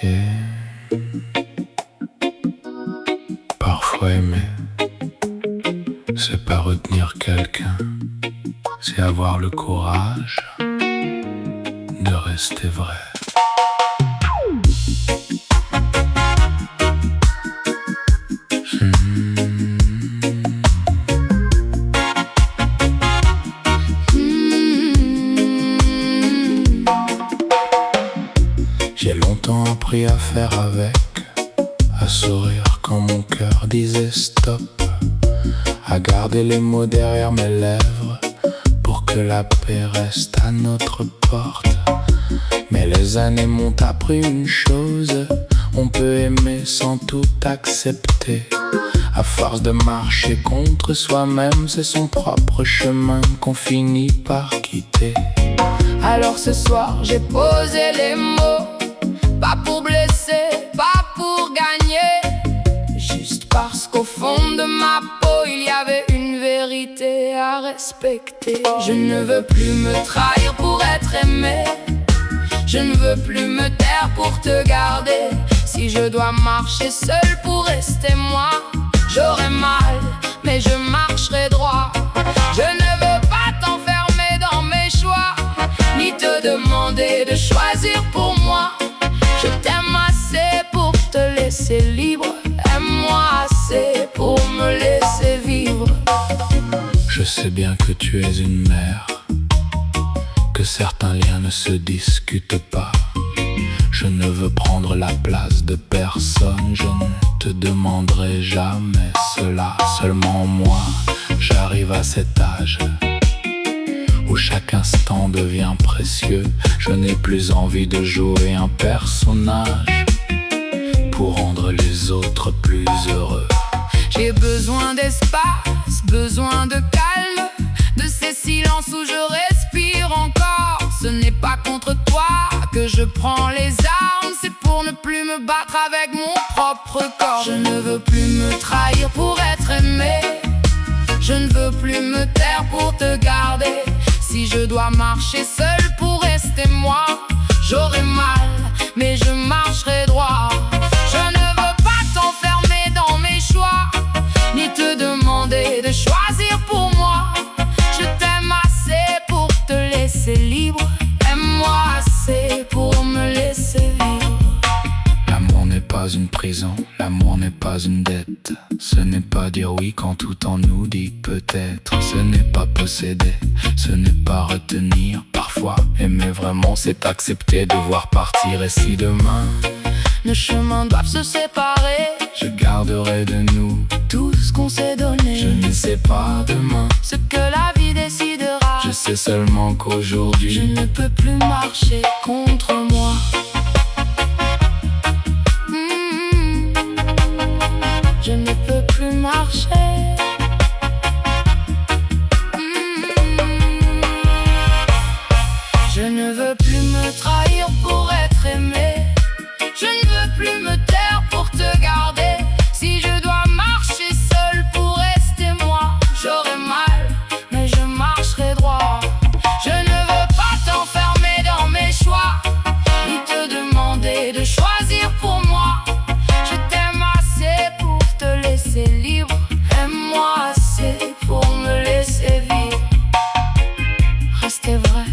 Yeah. Parfois aimer, c'est pas retenir quelqu'un, c'est avoir le courage de rester vrai. J'ai longtemps appris à faire avec, à sourire quand mon cœur disait stop, à garder les mots derrière mes lèvres pour que la paix reste à notre porte. Mais les années m'ont appris une chose: on peut aimer sans tout accepter. À force de marcher contre soi-même, c'est son propre chemin qu'on finit par quitter. Alors ce soir j'ai posé les mots, pas pour blesser, pas pour gagner, juste parce qu'au fond de ma peau il y avait une vérité à respecter. Je ne veux plus me trahir pour être aimé, je ne veux plus me taire pour te garder. Si je dois marcher seul pour rester moi, j'aurai mal, mais je marcherai droit. Je ne veux pas t'enfermer dans mes choix, ni te demander de choisir pour moi. Je t'aime assez pour te laisser libre, aime-moi assez pour me laisser vivre. Je sais bien que tu es une mère, que certains liens ne se discutent pas. Je ne veux prendre la place de personne, je ne te demanderai jamais cela. Seulement moi, j'arrive à cet âge où chaque instant devient précieux. Je n'ai plus envie de jouer un personnage pour rendre les autres plus heureux. J'ai besoin d'espace, besoin de calme, de ces silences où je respire encore. Ce n'est pas contre toi que je prends les armes, c'est pour ne plus me battre avec mon propre corps. Je ne veux plus me trahir pour être aimé, je ne veux plus me taire pour te garder. Si je dois marcher seul pour rester moi, j'aurai mal, mais je marcherai droit. Je ne veux pas t'enfermer dans mes choix, ni te demander de choisir pour moi. Je t'aime assez pour te laisser libre, aime-moi assez pour me laisser vivre. L'amour n'est pas une prison, l'amour n'est pas une dette. Ce n'est pas dire oui quand tout en nous dit peut-être. Ce n'est pas posséder, ce n'est pas retenir. Parfois, aimer vraiment, c'est accepter de voir partir. Et si demain, nos chemins doivent se séparer, je garderai de nous tout ce qu'on s'est donné. Je ne sais pas demain ce que la vie décidera. Je sais seulement qu'aujourd'hui, je ne peux plus marcher contre moi. Je ne peux plus marcher. Je ne veux plus me trahir pour être aimé, je ne veux plus me taire pour te garder. Si je dois marcher seul pour rester moi, j'aurai mal, mais je marcherai droit. Je ne veux pas t'enfermer dans mes choix, ni te demander de choisir pour moi. Je t'aime assez pour te laisser libre, aime-moi assez pour me laisser vivre. Restez vrai,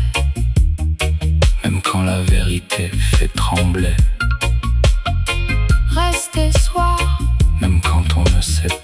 même quand la vérité fait trembler. restez soi, même quand on ne sait pas.